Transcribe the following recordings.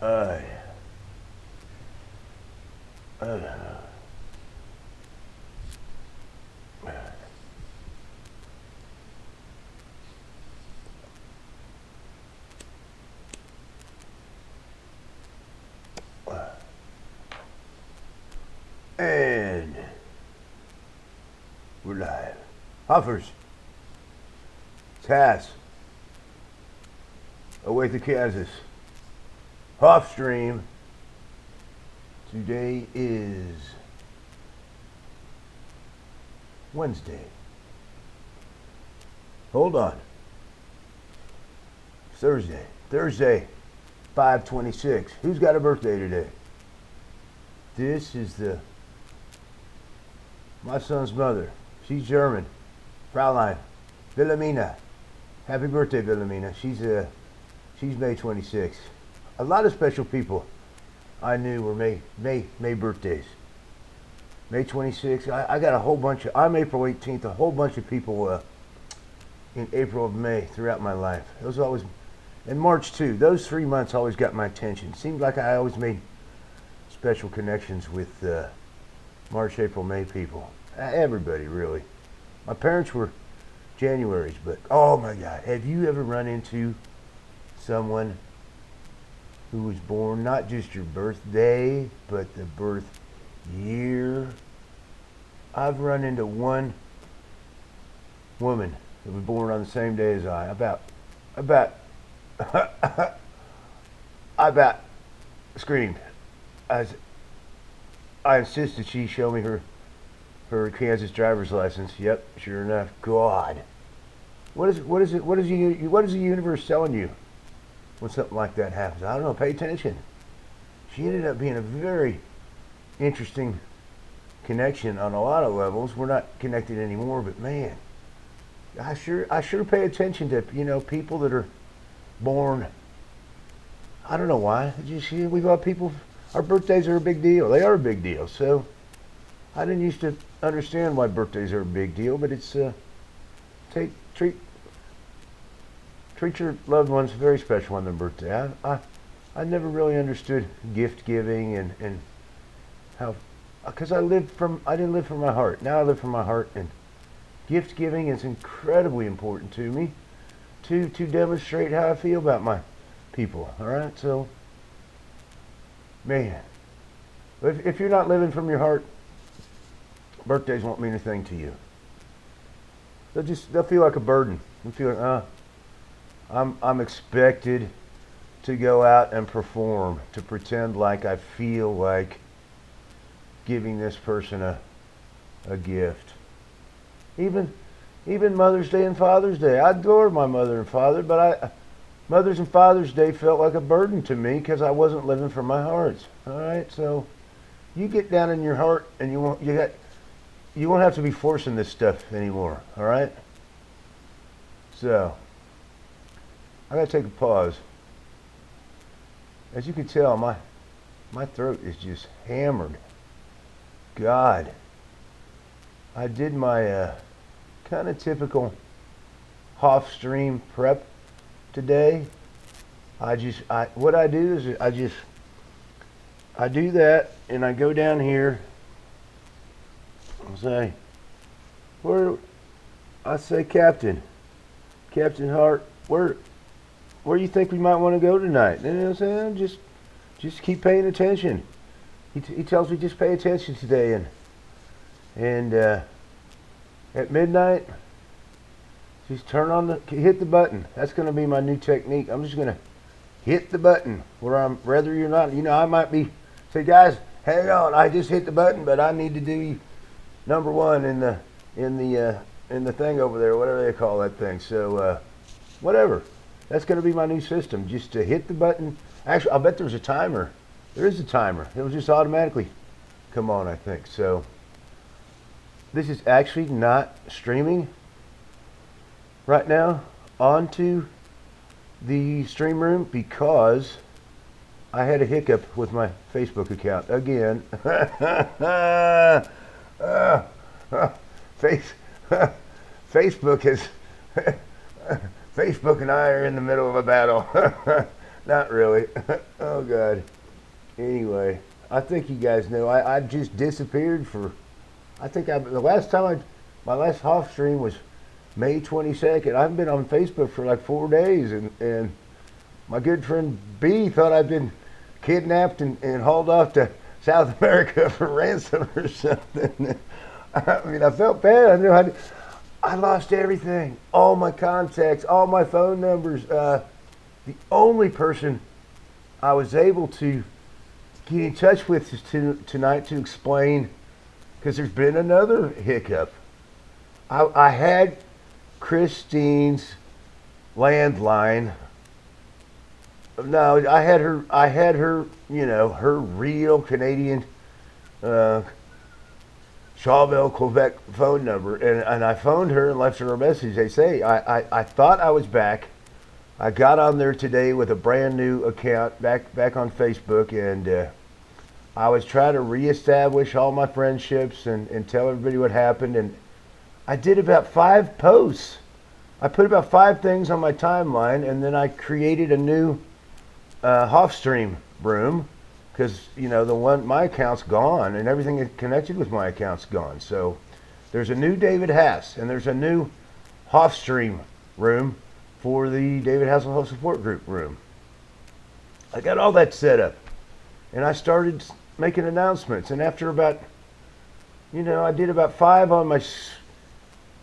Uh, uh, and we're live. Hoffers, Tass, away to Kansas. Hoff stream. Today is Wednesday. Hold on. Thursday. Thursday, 5/26. Who's got a birthday today? This is my son's mother. She's German. Fraulein Wilhelmina. Happy birthday, Wilhelmina. She's May 26th. A lot of special people I knew were May birthdays. May 26th. I got a whole bunch of. I'm April 18th. A whole bunch of people in April of May throughout my life. Those always, and March too. Those 3 months always got my attention. Seemed like I always made special connections with March, April, May people. Everybody really. My parents were Januaries, but oh my God, have you ever run into someone who was born not just your birthday, but the birth year? I've run into one woman that was born on the same day as I. I about screamed. I insisted she show me her Kansas driver's license. Yep, sure enough. God, what is the universe telling you when something like that happens? I don't know. Pay attention. She ended up being a very interesting connection on a lot of levels. We're not connected anymore, but man, I sure pay attention to people that are born. I don't know why. We've got people. Our birthdays are a big deal. They are a big deal. So I didn't used to understand why birthdays are a big deal, but it's treat your loved ones very special on their birthday. I never really understood gift giving and how, because I didn't live from my heart. Now I live from my heart, and gift giving is incredibly important to me to demonstrate how I feel about my people. All right, so man, if you're not living from your heart, birthdays won't mean a thing to you. They'll feel like a burden. They'll feel like, I'm expected to go out and perform, to pretend like I feel like giving this person a gift. Even Mother's Day and Father's Day. I adore my mother and father, but Mother's and Father's Day felt like a burden to me because I wasn't living from my heart. All right, so you get down in your heart, and you won't have to be forcing this stuff anymore. All right. So I gotta take a pause. As you can tell, my throat is just hammered. God, I did my kind of typical Hoff stream prep today. What I do is I do that, and I go down here and say, I say, Captain Hart, where you think we might want to go tonight? You know what I'm saying? Just keep paying attention. He tells me just pay attention today, and at midnight, just hit the button. That's going to be my new technique. I'm just going to hit the button whether you're not. I might say, guys, hang on. I just hit the button, but I need to do number one in the thing over there, whatever they call that thing. So whatever. That's going to be my new system. Just to hit the button. Actually, I'll bet there's a timer. There is a timer. It'll just automatically come on, I think. So this is actually not streaming right now onto the stream room because I had a hiccup with my Facebook account again. Facebook is Facebook and I are in the middle of a battle. Not really. Oh God. Anyway, I think you guys know I just disappeared for. I think the last time my last Hoff stream was May 22nd. I haven't been on Facebook for like 4 days, and my good friend B thought I'd been kidnapped and hauled off to South America for ransom or something. I mean, I felt bad. I knew I lost everything, all my contacts, all my phone numbers. The only person I was able to get in touch with is tonight to explain, because there's been another hiccup. I had Christine's landline. No, I had her. You know, her real Canadian Chauvel, Quebec phone number, and I phoned her and left her a message. They say I thought I was back. I got on there today with a brand new account back on Facebook, and I was trying to reestablish all my friendships and tell everybody what happened. And I did about 5 posts. I put about 5 things on my timeline, and then I created a new Hoff stream room, because you know my account's gone and everything connected with my account's gone. So there's a new David Hass and there's a new Hoff stream room for the David Hasselhoff support group room. I got all that set up, and I started making announcements. And after about, I did about 5 on my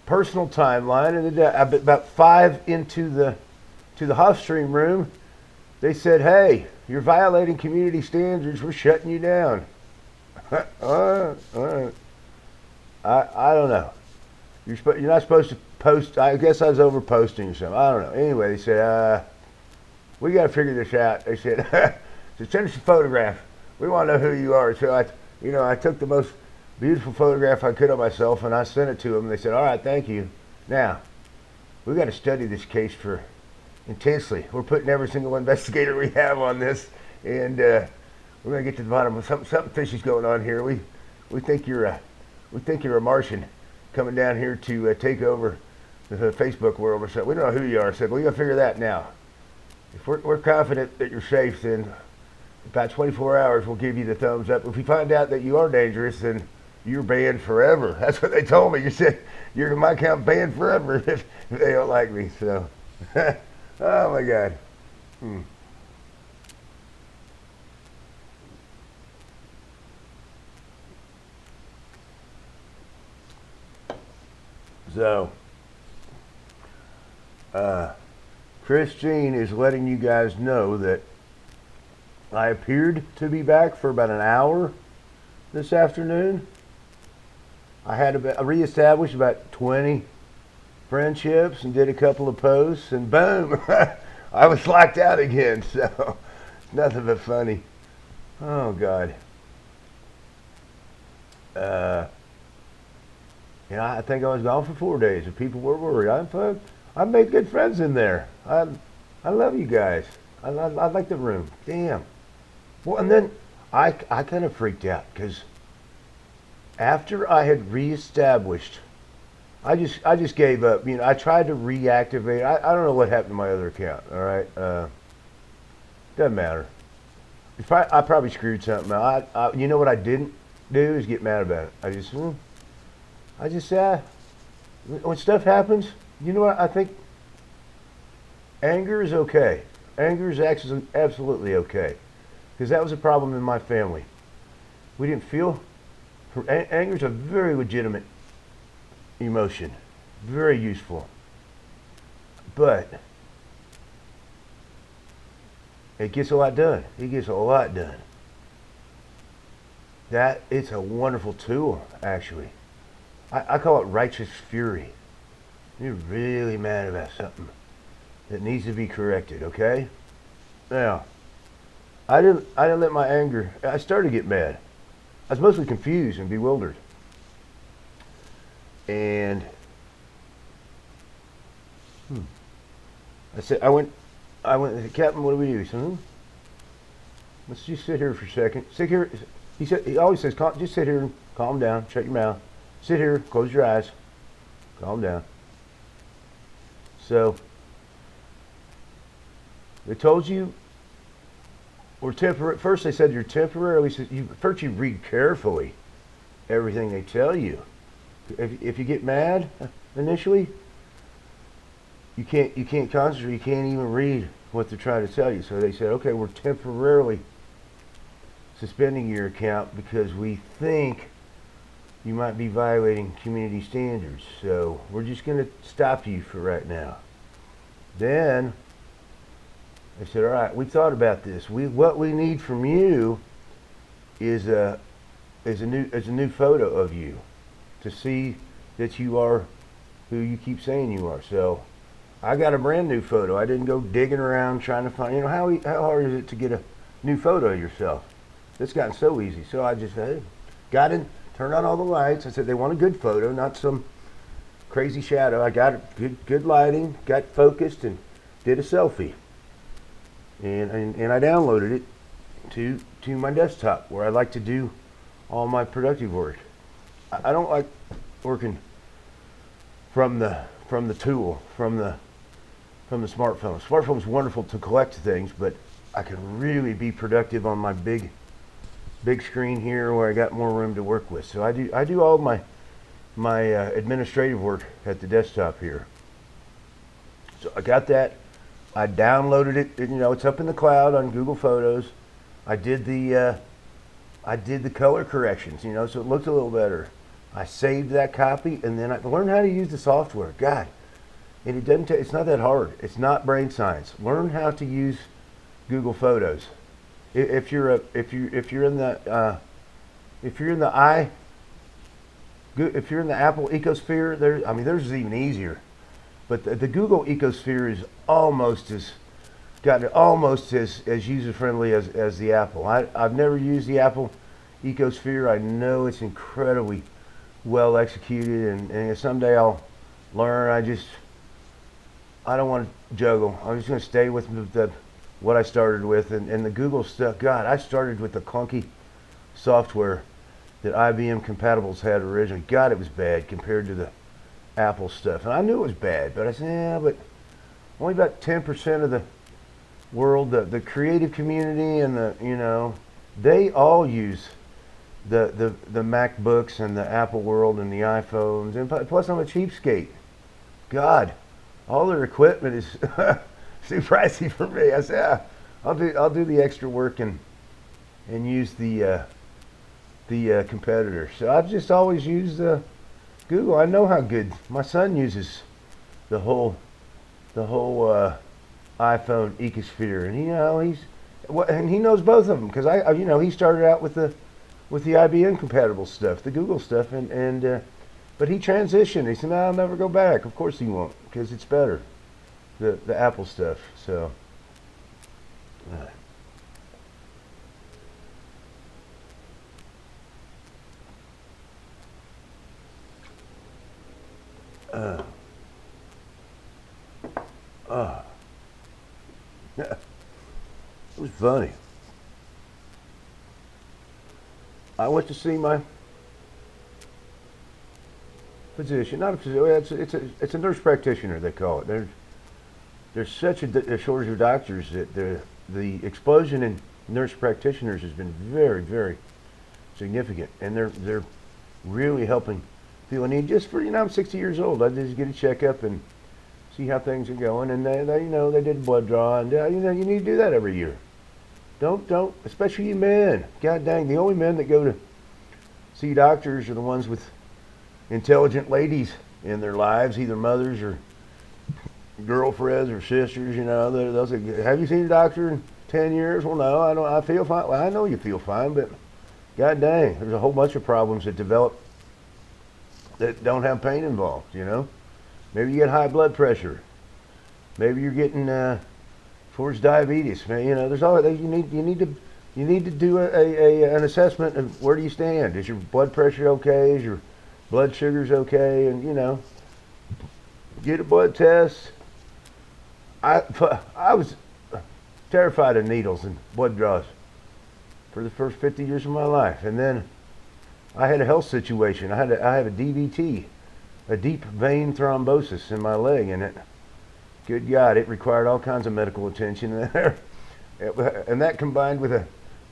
personal timeline, and then about 5 into the Hoff stream room. They said, "Hey, you're violating community standards. We're shutting you down." I don't know. You're not supposed to post. I guess I was over posting or something. I don't know. Anyway, they said, "We got to figure this out." They said, "So send us a photograph. We want to know who you are." So I took the most beautiful photograph I could of myself, and I sent it to them. They said, "All right, thank you. Now, we got to study this case intensely. We're putting every single investigator we have on this, and we're going to get to the bottom of something fishy's going on here. We think you're a Martian coming down here to take over the Facebook world or something. We don't know who you are." I said, "We got to figure that now. If we're confident that you're safe, then about 24 hours we'll give you the thumbs up. If we find out that you are dangerous, then you're banned forever." That's what they told me. You said, "You're in my account banned forever if they don't like me." So. Oh my God. So, Christine is letting you guys know that I appeared to be back for about an hour this afternoon. I had reestablished about 20 friendships and did a couple of posts, and boom, I was locked out again. So nothing but funny. Oh God. I think I was gone for 4 days, and people were worried. I made good friends in there. I love you guys. I like the room. Damn. Well, and then I kind of freaked out, because after I had reestablished, I just gave up. I tried to reactivate. I don't know what happened to my other account. All right, doesn't matter. I probably screwed something up. You know what I didn't do is get mad about it. I just when stuff happens, you know what? I think anger is okay. Anger is actually absolutely okay, because that was a problem in my family. We didn't feel. Anger is a very legitimate emotion, very useful, but it gets a lot done. It's a wonderful tool, actually. I call it righteous fury. You're really mad about something that needs to be corrected. Okay. Now, I didn't let my anger. I started to get mad. I was mostly confused and bewildered. And I went, "Captain, what do we do?" He said, "Let's just sit here for a second. Sit here." He always says, "Just sit here and calm down, shut your mouth. Sit here, close your eyes, calm down." So, they told you First they said you're temporarily. First you read carefully everything they tell you. If you get mad initially, you can't concentrate. You can't even read what they're trying to tell you. So they said, okay, we're temporarily suspending your account because we think you might be violating community standards. So we're just going to stop you for right now. Then they said, all right, we thought about this. What we need from you is a new photo of you to see that you are who you keep saying you are. So I got a brand new photo. I didn't go digging around trying to find, how hard is it to get a new photo of yourself? It's gotten so easy. So I just got in, turned on all the lights. I said they want a good photo, not some crazy shadow. I got good lighting, got focused, and did a selfie. And I downloaded it to my desktop where I like to do all my productive work. I don't like working from the tool, from the smartphone. Smartphone's wonderful to collect things, but I can really be productive on my big screen here where I got more room to work with. So I do all my administrative work at the desktop here. So I got that. I downloaded it. It's up in the cloud on Google Photos. I did the color corrections. So it looked a little better. I saved that copy, and then I learned how to use the software. God, and it doesn't. It's not that hard. It's not brain science. Learn how to use Google Photos. If you're in the Apple ecosphere, there's even easier. But the Google ecosphere is almost as user friendly as the Apple. I've never used the Apple ecosphere. I know it's incredibly well executed, and someday I'll learn. I don't want to juggle. I'm just going to stay with what I started with, and the Google stuff. God, I started with the clunky software that IBM compatibles had originally. God, it was bad compared to the Apple stuff, and I knew it was bad, but I said, yeah, but only about 10% of the world, the creative community, and they all use the MacBooks and the Apple world and the iPhones, and plus I'm a cheapskate. God, all their equipment is too pricey for me. I said, I'll do the extra work and use the competitor. So I've just always used Google. I know how good. My son uses the whole iPhone ecosphere, and he knows both of them because he started out with the IBM compatible stuff, the Google stuff, but he transitioned. He said, "No, I'll never go back." Of course he won't, because it's better, the Apple stuff. So. It was funny. I went to see my physician, not a physician. It's a nurse practitioner, they call it. There's such a shortage of doctors that the explosion in nurse practitioners has been very, very significant, and they're really helping feel a need. Just for I'm 60 years old. I just get a checkup and see how things are going, and they did blood draw, and you need to do that every year. Don't, especially you men. God dang, the only men that go to see doctors are the ones with intelligent ladies in their lives, either mothers or girlfriends or sisters. They'll say, "Have you seen a doctor in 10 years?" Well, no, I don't. I feel fine. Well, I know you feel fine, but God dang, there's a whole bunch of problems that develop that don't have pain involved. Maybe you get high blood pressure. Maybe you're getting towards diabetes. There's all that. You need to do an assessment of where do you stand. Is your blood pressure okay? Is your blood sugars okay? And get a blood test. I was terrified of needles and blood draws for the first 50 years of my life, and then I had a health situation. I had a DVT, a deep vein thrombosis in my leg, and good God, it required all kinds of medical attention. And that combined with a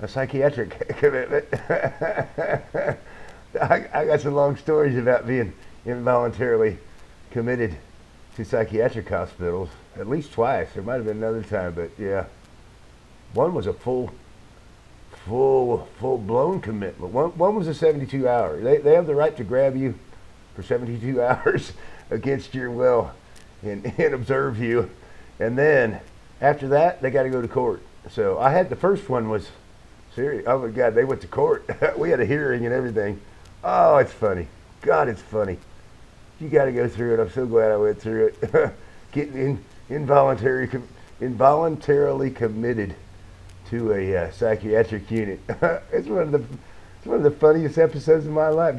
psychiatric commitment. I got some long stories about being involuntarily committed to psychiatric hospitals, at least twice. There might have been another time, but yeah. One was a full blown commitment. One was a 72 hour. They have the right to grab you for 72 hours against your will and observe you. And then after that, they got to go to court. So I had the first one was serious. Oh my God, they went to court. We had a hearing and everything. Oh, it's funny. God, it's funny. You got to go through it. I'm so glad I went through it. Getting involuntarily committed to a psychiatric unit. It's one of the funniest episodes of my life.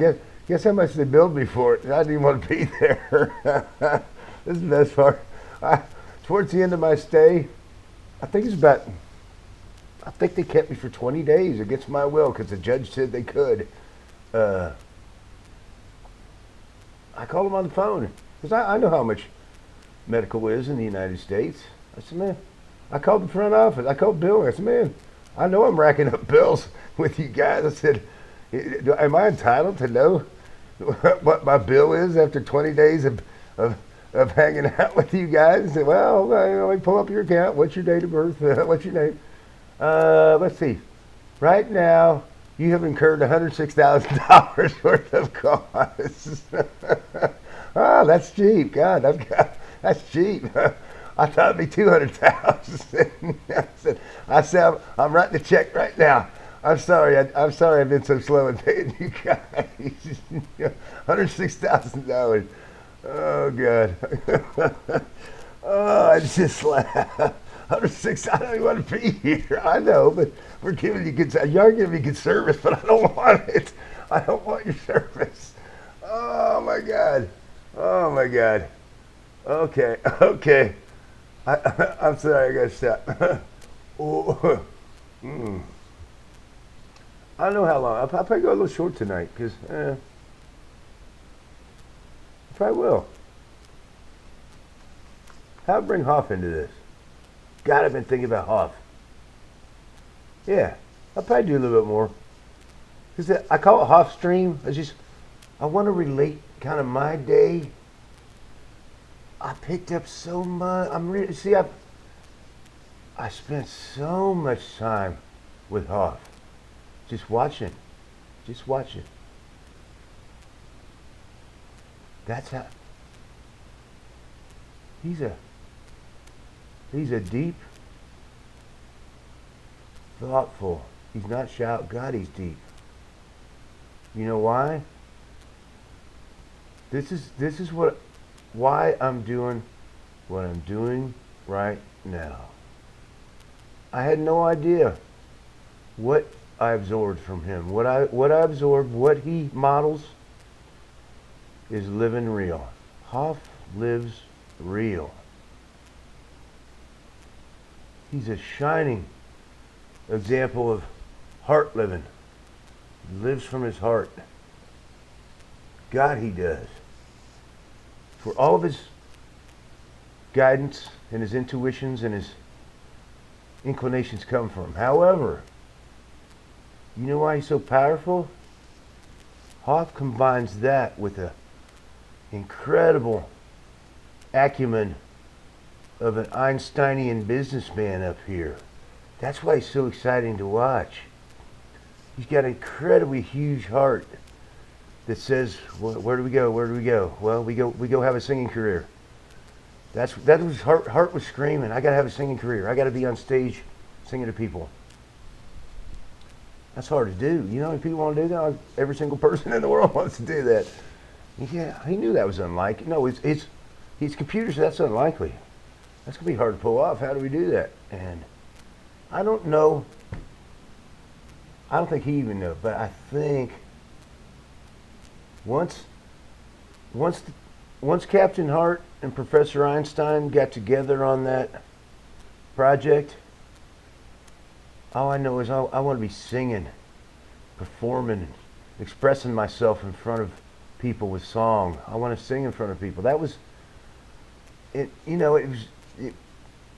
Guess how much they billed me for it? I didn't even want to be there. This is the best part. Towards the end of my stay, I think they kept me for 20 days against my will because the judge said they could. I called him on the phone because I know how much medical is in the United States. I said, man, I called the front office. I called Bill. I said, man, I know I'm racking up bills with you guys. I said, am I entitled to know what my bill is after 20 days of hanging out with you guys? I said, well, let me pull up your account. What's your date of birth? What's your name? Let's see. Right now, you have incurred $106,000 worth of costs. Oh, that's cheap. God, that's cheap. I thought it'd be 200,000. I said, I'm writing the check right now. I'm sorry. I'm sorry. I've been so slow in paying you guys. $106,000. Oh God. Oh, I just laughed. 106. I don't even want to be here. I know, but we're giving you good. You are giving me good service, but I don't want it. I don't want your service. Oh my God. Oh my God. Okay. Okay. I'm sorry. I gotta stop. Oh. I don't know how long. I'll probably go a little short tonight because I probably will. How to bring Hoff into this? God, I've been thinking about Hoff. Yeah, I'll probably do a little bit more. Because I call it Hoff Stream. I want to relate kind of my day. I picked up so much. I spent so much time with Hoff. Just watching. That's how. He's a deep, thoughtful. He's not shallow. God, he's deep. You know why? This is why I'm doing what I'm doing right now. I had no idea what I absorbed from him. What I absorbed, what he models, is living real. Hoff lives real. He's a shining example of heart living. He lives from his heart. God, he does. For all of his guidance and his intuitions and his inclinations come from him. However, you know why he's so powerful? Hoff combines that with an incredible acumen of an Einsteinian businessman up here. That's why he's so exciting to watch. He's got an incredibly huge heart that says, well, where do we go? Where do we go? Well, we go have a singing career. That was his heart was screaming, I gotta have a singing career. I gotta be on stage singing to people. That's hard to do. You know how many people want to do that? Every single person in the world wants to do that. Yeah, he knew that was unlikely. No, he's computers, so that's unlikely. That's going to be hard to pull off. How do we do that? And I don't know. I don't think he even knows, but I think once Captain Hart and Professor Einstein got together on that project, all I know is I want to be singing, performing, expressing myself in front of people with song. I want to sing in front of people. That was it. You know,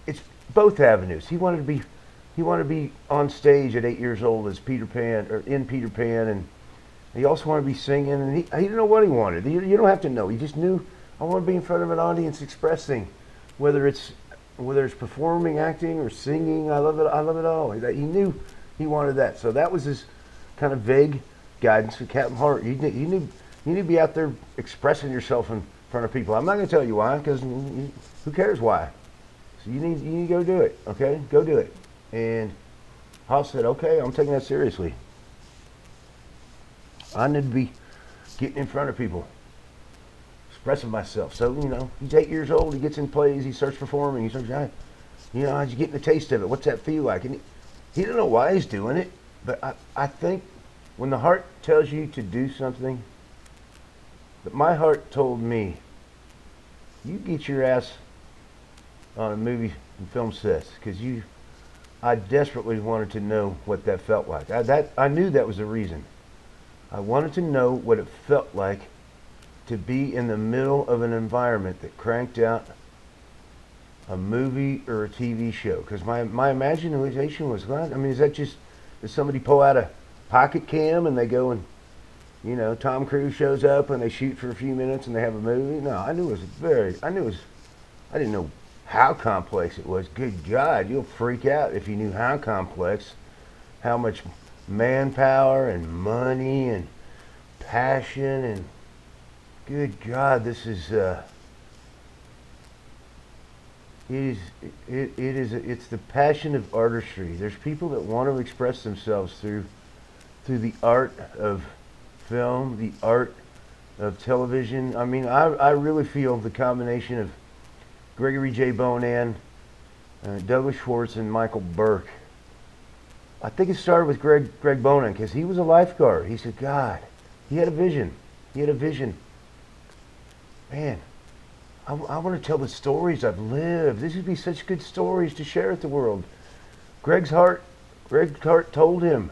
it's both avenues. He wanted to be he wanted to be on stage at 8 years old as Peter Pan, or in Peter Pan, and he also wanted to be singing, and he didn't know what he wanted. You don't have to know. He just knew, I want to be in front of an audience expressing, whether it's performing, acting, or singing. I love it. I love it all. He knew he wanted that. So that was his kind of vague guidance for Captain Hart. You need to be out there expressing yourself in front of people. I'm not going to tell you why, because who cares why? So you need to go do it. Okay, go do it. And Hoff said, okay, I'm taking that seriously. I need to be getting in front of people, expressing myself. So, he's 8 years old. He gets in plays. He starts performing. He starts, how's he getting a taste of it? What's that feel like? And he didn't know why he's doing it. But I think when the heart tells you to do something, but my heart told me, you get your ass on a movie and film sets, because I desperately wanted to know what that felt like. I knew that was the reason. I wanted to know what it felt like to be in the middle of an environment that cranked out a movie or a TV show. Because my imagination was, is that just, does somebody pull out a pocket cam and they go and, Tom Cruise shows up and they shoot for a few minutes and they have a movie? No, I didn't know how complex it was. Good God, you'll freak out if you knew how complex, how much manpower and money and passion, and good God, it's the passion of artistry. There's people that want to express themselves through the art of film, the art of television. I really feel the combination of Gregory J. Bonan, Douglas Schwartz, and Michael Burke. I think it started with Greg Bonan, because he was a lifeguard. He said, God, he had a vision. Man, I want to tell the stories I've lived. These would be such good stories to share with the world. Greg Hart told him,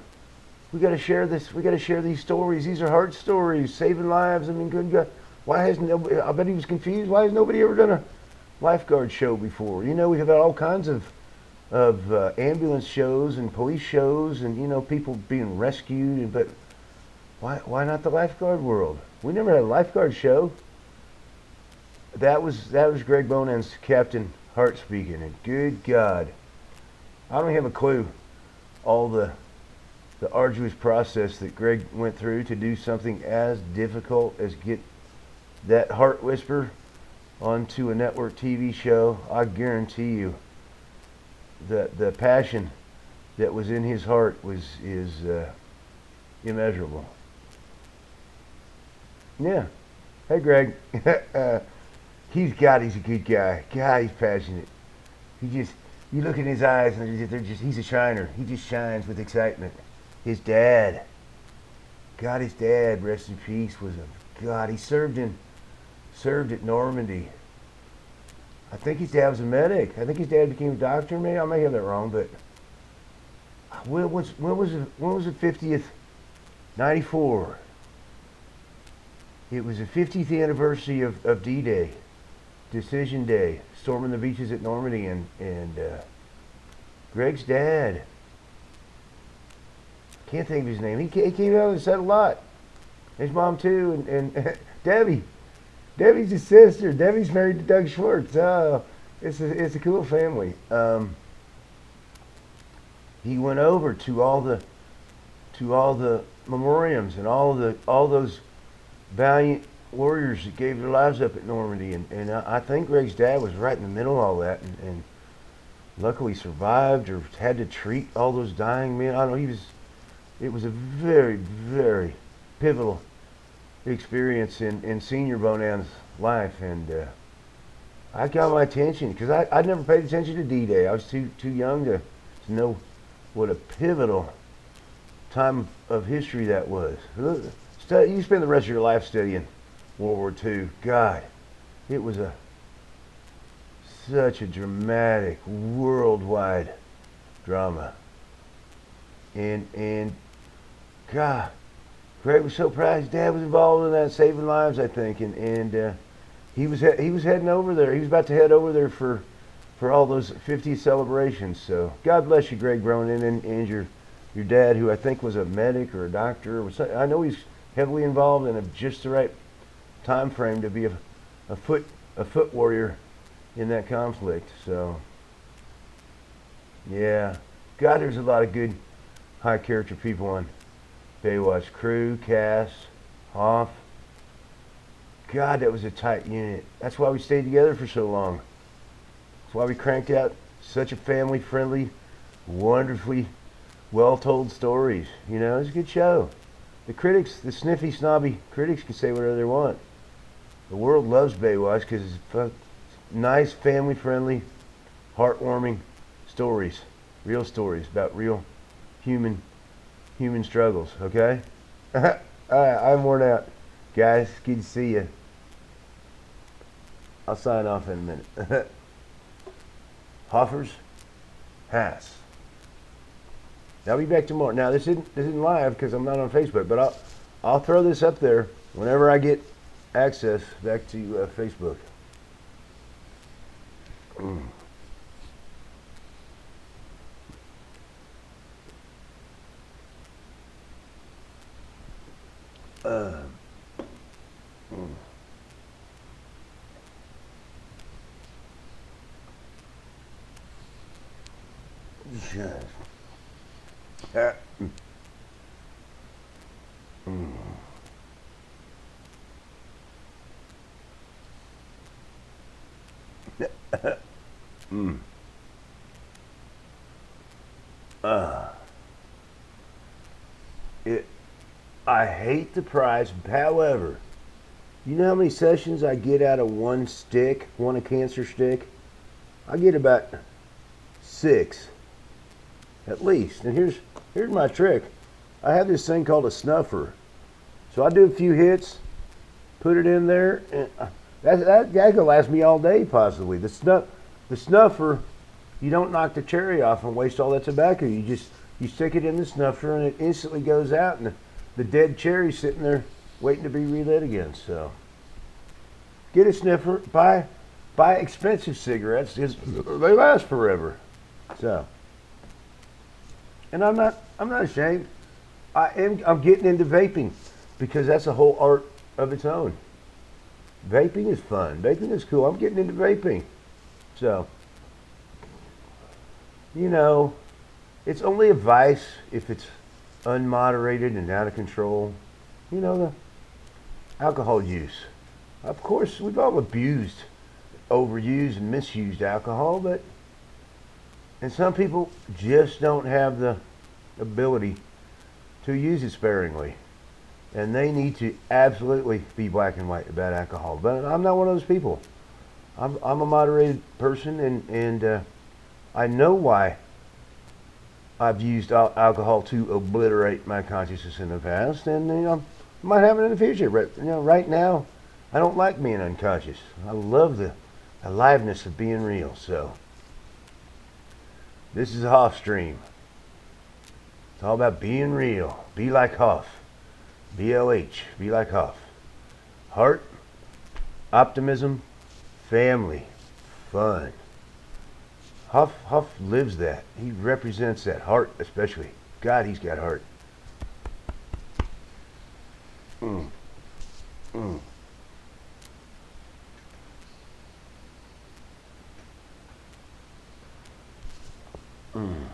we got to share this. We got to share these stories. These are heart stories, saving lives. Good God, why hasn't nobody? I bet he was confused. Why has nobody ever done a lifeguard show before? We've had all kinds of ambulance shows and police shows, and people being rescued. But why not the lifeguard world? We never had a lifeguard show. That was Greg Bonan's Captain Hart speaking, and good God, I don't have a clue all the arduous process that Greg went through to do something as difficult as get that heart whisper onto a network TV show. I guarantee you that the passion that was in his heart is immeasurable. Yeah. Hey, Greg. He's a good guy. God, he's passionate. You look in his eyes and he's a shiner. He just shines with excitement. His dad, rest in peace, he served at Normandy. I think his dad was a medic. I think his dad became a doctor. Maybe I may have that wrong, but when was the 50th? 94. It was the 50th anniversary of D-Day, Decision Day, storming the beaches at Normandy, and Greg's dad, can't think of his name. He came out and said a lot. His mom too, and Debbie. Debbie's his sister. Debbie's married to Doug Schwartz. Oh, it's a cool family. He went over to all the memoriams and all those valiant warriors that gave their lives up at Normandy, and I think Greg's dad was right in the middle of all that, and luckily survived or had to treat all those dying men. I don't know. It was a very, very pivotal experience in Senior Bonan's life, and I got my attention because I'd never paid attention to D-Day. I was too young to know what a pivotal time of history that was. You spend the rest of your life studying World War II. God, it was such a dramatic worldwide drama, and God, Greg was so proud. His dad was involved in that, saving lives, I think, and he was heading over there. He was about to head over there for for all those 50 celebrations. So God bless you, Greg Bronin, and your dad, who I think was a medic or a doctor. I know he's heavily involved in just the right time frame to be a foot warrior in that conflict. So yeah, God, there's a lot of good high character people on Baywatch. Crew, Cass, Hoff. God, that was a tight unit. That's why we stayed together for so long. That's why we cranked out such a family-friendly, wonderfully well-told stories. You know, it's a good show. The critics, the sniffy, snobby critics, can say whatever they want. The world loves Baywatch because it's nice, family-friendly, heartwarming stories, real stories about real human struggles. Okay. All right, I'm worn out, guys. Good to see you. I'll sign off in a minute. Hoffers, Hass. I'll be back tomorrow. Now this isn't live because I'm not on Facebook, but I'll throw this up there whenever I get access back to Facebook. I hate the price. However, you know how many sessions I get out of one a cancer stick? I get about 6, at least. And here's my trick. I have this thing called a snuffer. So I do a few hits, put it in there, and that could last me all day possibly. The snuffer, you don't knock the cherry off and waste all that tobacco. You stick it in the snuffer and it instantly goes out, and the dead cherry's sitting there waiting to be relit again. So get a sniffer, buy expensive cigarettes because they last forever. So, and I'm not ashamed. I'm getting into vaping because that's a whole art of its own. Vaping is fun. Vaping is cool. I'm getting into vaping. So, you know, it's only a vice if it's unmoderated and out of control. You know, the alcohol use. Of course, we've all abused, overused, and misused alcohol, and some people just don't have the ability to use it sparingly. And they need to absolutely be black and white about alcohol. But I'm not one of those people. I'm a moderated person, and I know why I've used alcohol to obliterate my consciousness in the past, and I might have it in the future. But right now, I don't like being unconscious. I love the aliveness of being real. So this is a Hoff stream. It's all about being real. Be like Hoff. BLH. Be like Hoff. Heart, optimism, family, fun. Hoff lives that. He represents that. Heart, especially. God, he's got heart. Mm. Mm. Mm.